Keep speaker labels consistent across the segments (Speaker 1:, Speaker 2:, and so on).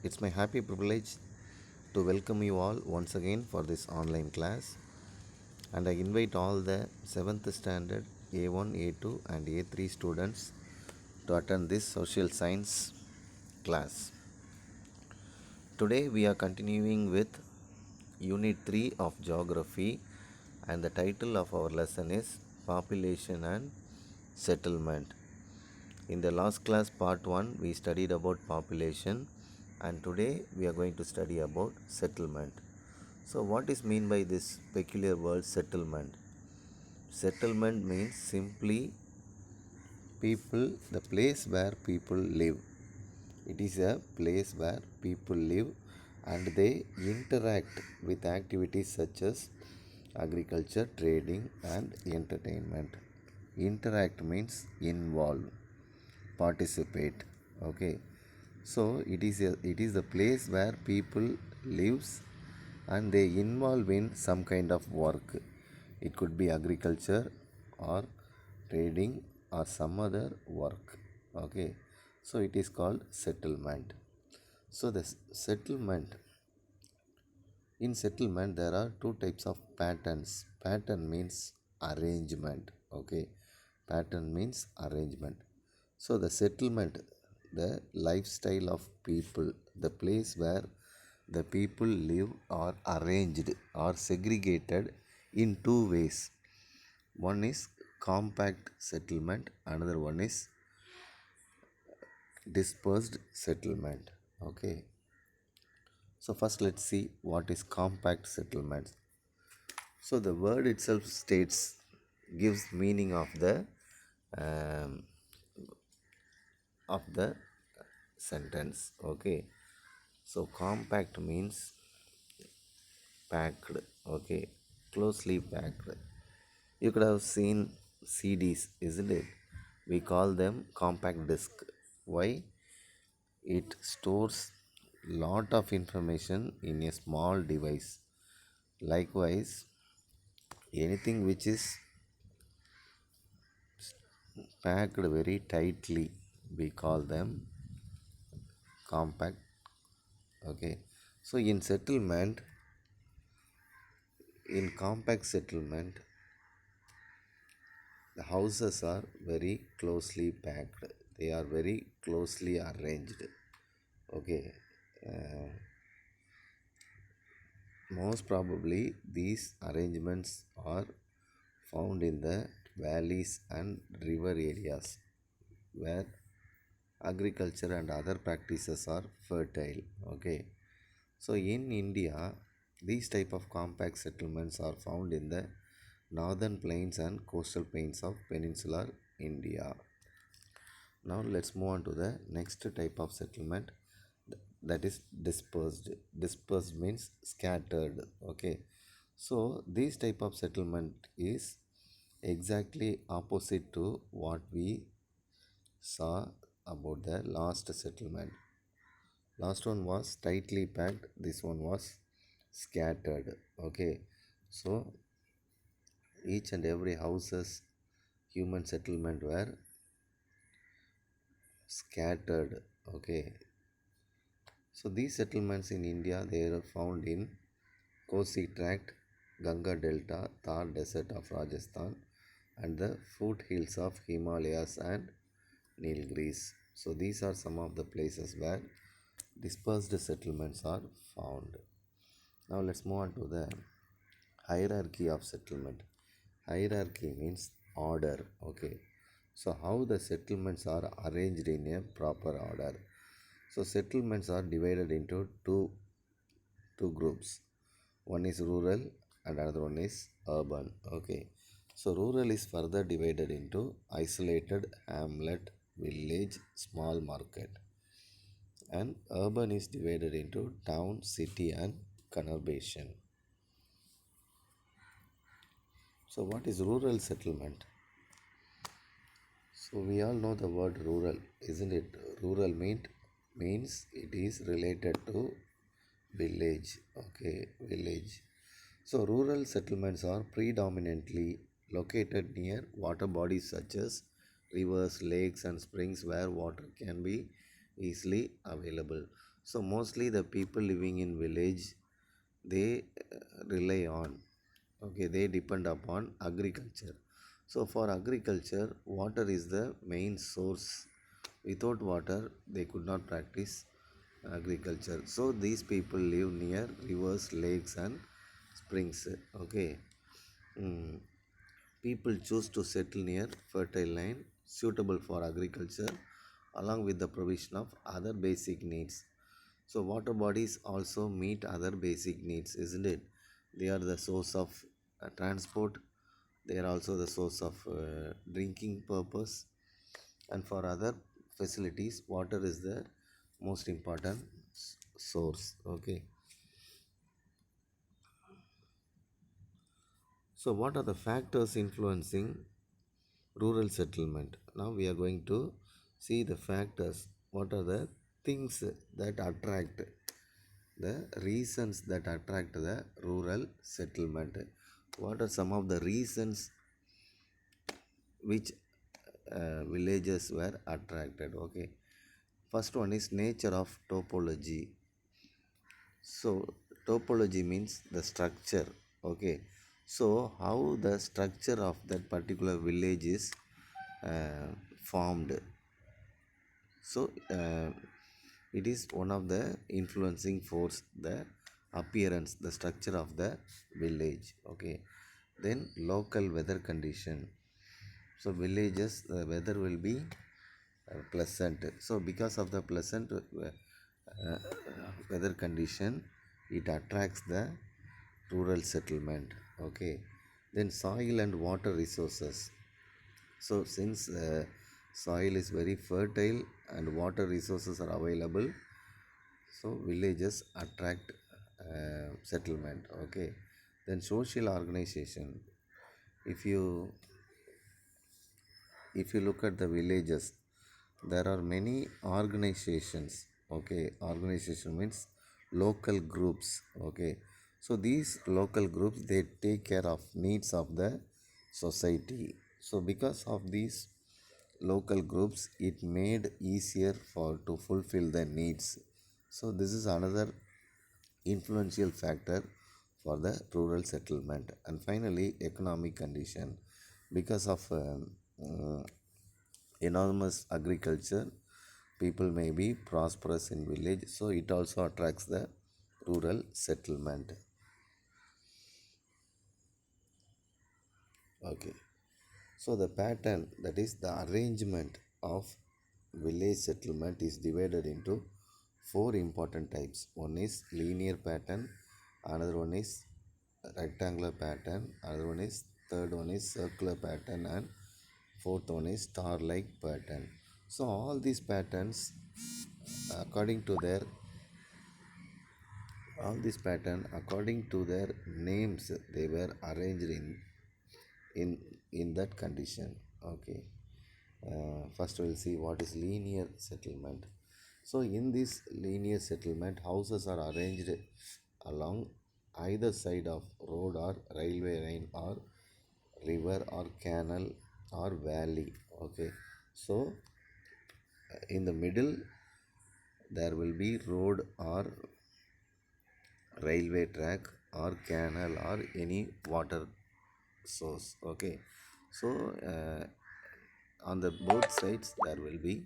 Speaker 1: It's my happy privilege to welcome you all once again for this online class, and I invite all the 7th standard A1, A2 and A3 students to attend this social science class. Today we are continuing with unit 3 of geography, and the title of our lesson is population and settlement. In the last class, part 1, we studied about population, and today we are going to study about settlement. So, what is mean by this peculiar word settlement? Settlement means simply people, the place where people live. It is a place where people live and they interact with activities such as agriculture, trading, and entertainment. Interact means involve, participate. Okay, so it is the place where people lives and they involve in some kind of work. It could be agriculture or trading or some other work. Okay, so it is called settlement. So the settlement, in settlement there are two types of patterns. Pattern means arrangement. Okay, pattern means arrangement. So the settlement, the lifestyle of people, the place where the people live are arranged or segregated in two ways. One is compact settlement, another one is dispersed settlement. Okay, so first let's see what is compact settlement. So the word itself states, gives meaning um, of the sentence. Okay, so compact means packed. Okay, closely packed. You could have seen CDs, isn't it? We call them compact disc. Why? It stores lot of information in a small device. Likewise, anything which is packed very tightly, we call them compact. Okay, so in compact settlement, the houses are very closely packed, they are very closely arranged. Okay, uh, most probably these arrangements are found in the valleys and river areas where agriculture and other practices are fertile. Okay, so in India, these type of compact settlements are found in the northern plains and coastal plains of peninsular India. Now let's move on to the next type of settlement, that is dispersed. Dispersed means scattered. Okay, so this type of settlement is exactly opposite to what we saw about the last settlement. Last one was tightly packed, this one was scattered. Okay, so each and every houses, human settlement were scattered. Okay, so these settlements in India, they are found in Kosi Tract, Ganga Delta, Thar Desert of Rajasthan, and the foothills of Himalayas and Nilgiris. So these are some of the places where dispersed settlements are found. Now let's move on to the hierarchy of settlement. Hierarchy means order. Okay, so how the settlements are arranged in a proper order. So settlements are divided into two groups. One is rural and another one is urban. Okay, so rural is further divided into isolated hamlet, village, small market, and urban is divided into town, city, and conurbation. So what is rural settlement? So we all know the word rural, isn't it? Rural means it is related to village. Okay, village. So rural settlements are predominantly located near water bodies such as rivers, lakes, and springs where water can be easily available. So mostly the people living in village, they rely on, okay, they depend upon agriculture. So for agriculture, water is the main source. Without water they could not practice agriculture. So these people live near rivers, lakes and springs, okay. Mm. People choose to settle near fertile land suitable for agriculture along with the provision of other basic needs. So water bodies also meet other basic needs, isn't it? They are the source of transport. They are also the source of drinking purpose, and for other facilities, water is the most important source. Okay. So what are the factors influencing rural settlement? Now we are going to see the factors. What are the things that attract, the reasons that attract the rural settlement? What are some of the reasons which villages were attracted? Okay, first one is nature of topology. So topology means the structure. Okay, so how the structure of that particular village is uh, formed. So it is one of the influencing force, the appearance, the structure of the village. Okay, then local weather condition. So villages, the weather will be pleasant. So because of the pleasant weather condition, it attracts the rural settlement. Okay, then soil and water resources. So since soil is very fertile and water resources are available, so villages attract settlement. Okay, then social organization. If you if you look at the villages, there are many organizations. Okay, organization means local groups. Okay, so these local groups, they take care of needs of the society. So because of these local groups, it made easier for to fulfill their needs. So this is another influential factor for the rural settlement. And finally, economic condition. Because of uh, enormous agriculture, people may be prosperous in village, so it also attracts the rural settlement. Okay, so the pattern, that is the arrangement of village settlement, is divided into four important types. One is linear pattern, another one is rectangular pattern, another one is, third one is circular pattern, and fourth one is star like pattern. So all these patterns, according to their, all these pattern according to their names, they were arranged in in that condition. Okay, first we'll see what is linear settlement. So in this linear settlement, houses are arranged along either side of road or railway line or river or canal or valley. Okay, so in the middle there will be road or railway track or canal or any water source. Okay, so on the both sides there will be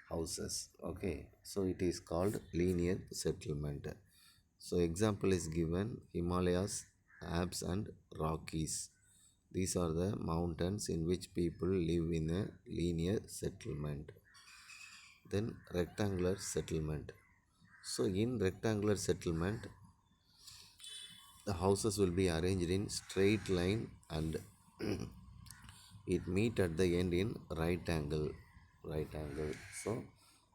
Speaker 1: houses. Okay, so it is called linear settlement. So example is given: Himalayas, Alps and Rockies. These are the mountains in which people live in a linear settlement. Then rectangular settlement. So in rectangular settlement, the houses will be arranged in straight line and it meet at the end in right angle. So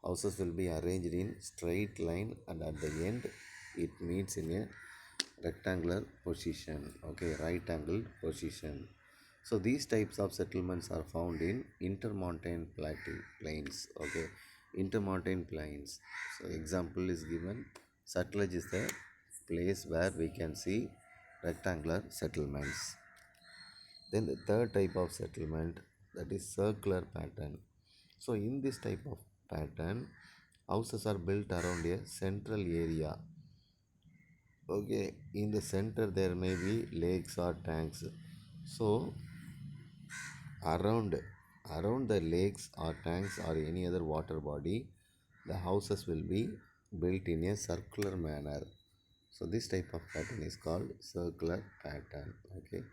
Speaker 1: houses will be arranged in straight line and at the end it meets in a rectangular position. Okay, right angle position. So these types of settlements are found in intermontane plains. Okay, intermontane plains. So example is given: Sutlej is the place where we can see rectangular settlements. Then the third type of settlement, that is circular pattern. So in this type of pattern, Houses are built around a central area. Okay, in the center there may be lakes or tanks. So around around the lakes or tanks or any other water body, the houses will be built in a circular manner. So this type of pattern is called circular pattern. Okay,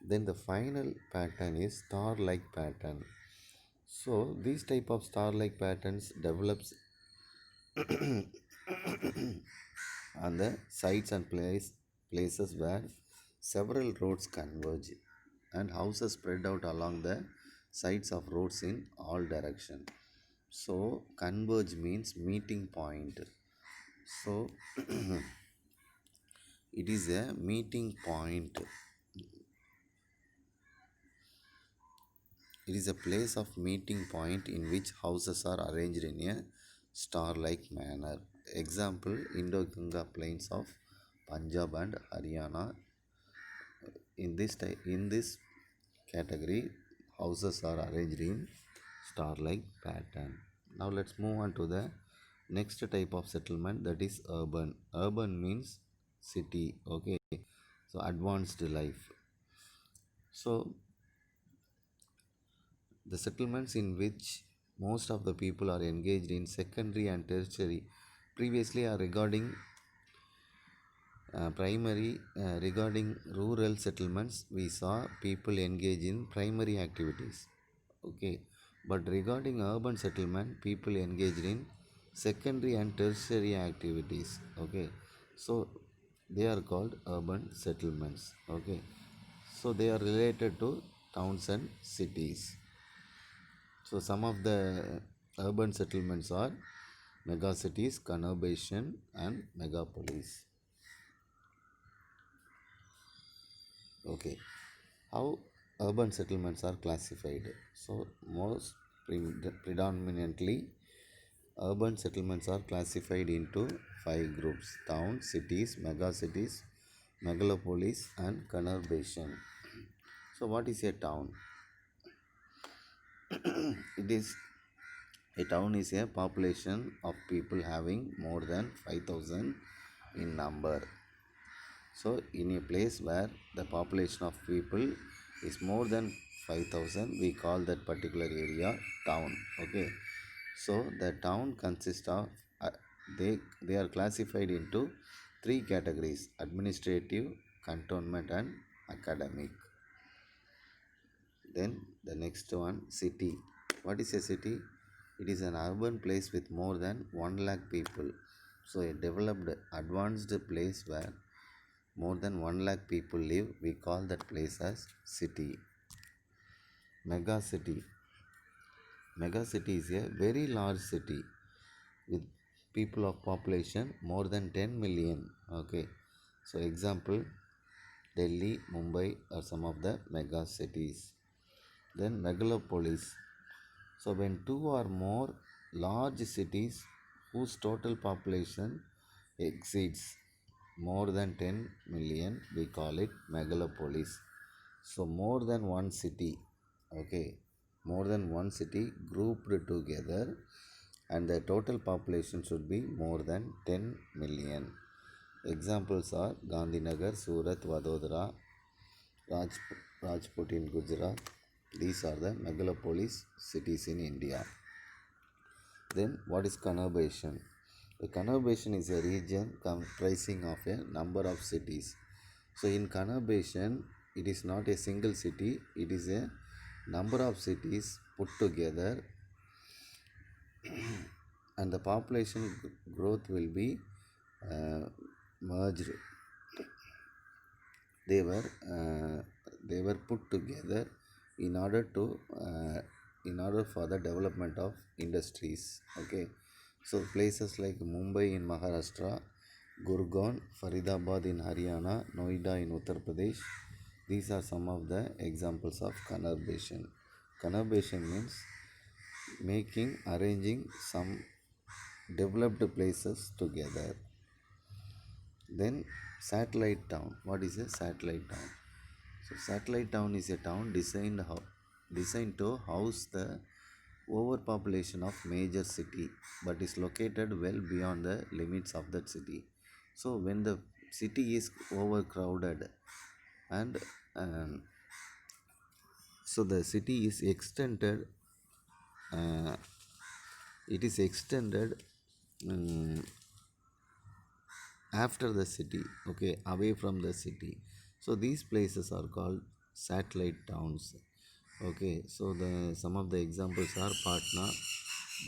Speaker 1: then the final pattern is star like pattern. So these type of star like patterns develops on the sites and places where several roads converge and houses spread out along the sides of roads in all directions. So converge means meeting point. So it is a meeting point. It is a place of meeting point in which houses are arranged in a star-like manner. Example, Indo-Ganga plains of Punjab and Haryana. In this category, houses are arranged in star-like pattern. Now let's move on to the next type of settlement, that is urban. Urban means city. Okay, so advanced life. So the settlements in which most of the people are engaged in secondary and tertiary previously are regarding regarding rural settlements, we saw people engage in primary activities. Okay, but regarding urban settlement, people engaged in secondary and tertiary activities. Okay, so they are called urban settlements. Okay, so they are related to towns and cities. So some of the urban settlements are megacities, conurbation, and megapolis. Okay, how urban settlements are classified? So most predominantly, urban settlements are classified into five groups: towns, cities, megacities, megalopolis, and conurbation. So what is a town? It is A town is a population of people having more than 5,000 in number. So, in a place where the population of people is more than 5,000, we call that particular area town. Okay. So, the town consists of they are classified into three categories: administrative, cantonment, and academic. Then the next one, city. What is a city? It is an urban place with more than 1 lakh people. So a developed, advanced place where more than 1 lakh people live, we call that place as city. Mega city. Mega city is a very large city with people of population more than 10 million. Okay. So example, Delhi, Mumbai are some of the mega cities. Then megalopolis. So when two or more large cities whose total population exceeds more than 10 million, we call it megalopolis. So more than one city, okay, more than one city grouped together, and the total population should be more than 10 million. Examples are Gandhinagar, Surat, Vadodara, Rajput in Gujarat. These are the megalopolis cities in India. Then what is conurbation? The conurbation is a region comprising of a number of cities. So in conurbation, it is not a single city, it is a number of cities put together, and the population growth will be uh, merged. They were uh, they were put together in order to in order for the development of industries. Okay, so places like Mumbai in Maharashtra, Gurgaon, Faridabad in Haryana, Noida in Uttar Pradesh, these are some of the examples of conurbation. Conurbation means arranging some developed places together. Then satellite town. What is a satellite town? So satellite town is a town designed to house the overpopulation of major city but is located well beyond the limits of that city. So when the city is overcrowded and um, so the city is extended, uh, it is extended um, after the city, okay, away from the city. So these places are called satellite towns. Okay, so the some of the examples are Patna,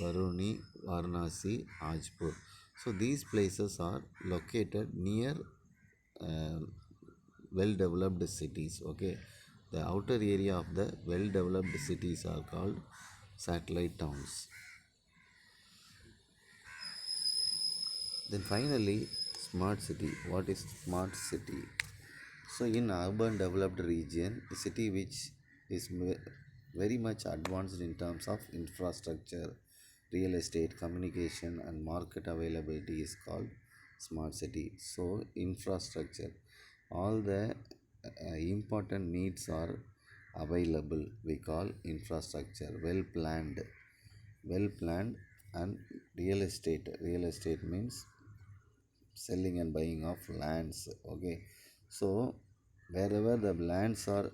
Speaker 1: Baruni, Varanasi, Ajpur. So these places are located near uh, well developed cities. Okay, the outer area of the well developed cities are called satellite towns. Then finally, smart city. What is smart city? So in urban developed region, a city which is very much advanced in terms of infrastructure, real estate, communication and market availability is called smart city. So infrastructure, all the important needs are available. We call infrastructure well planned and real estate. Real estate means selling and buying of lands. Okay, so wherever the lands are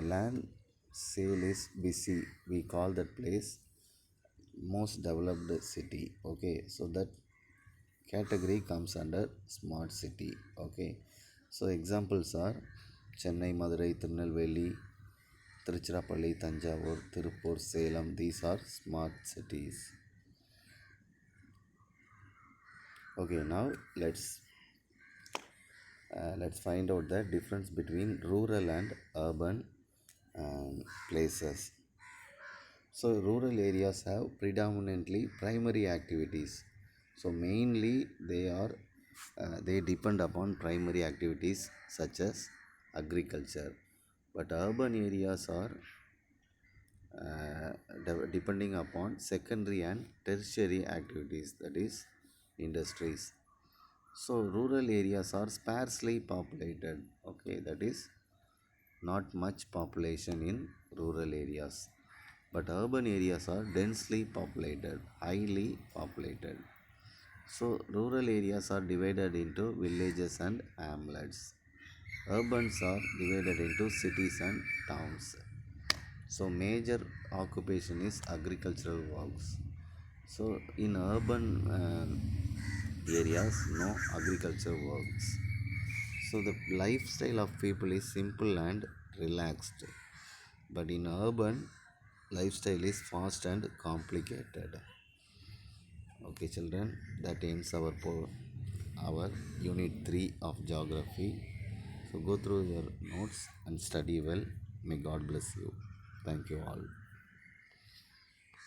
Speaker 1: land sale is busy, we call that place most developed city. Okay, so that category comes under smart city. Okay, so examples are Chennai, Madurai, Tirunelveli, Tiruchirappalli, Tanjavur, Tirupur, Salem. These are smart cities. Okay, now let's find out the difference between rural and urban places. So rural areas have predominantly primary activities. So mainly they depend upon primary activities such as agriculture, but urban areas are depending upon secondary and tertiary activities, that is industries. So rural areas are sparsely populated. Okay, that is not much population in rural areas. But urban areas are densely populated, highly populated. So rural areas are divided into villages and hamlets. Urbans are divided into cities and towns. So major occupation is agricultural works. So in urban areas, no agriculture works. So the lifestyle of people is simple and relaxed. But in urban, lifestyle is fast and complicated. Okay, children, that ends our unit 3 of geography. So go through your notes and study well. May God bless you. Thank you all.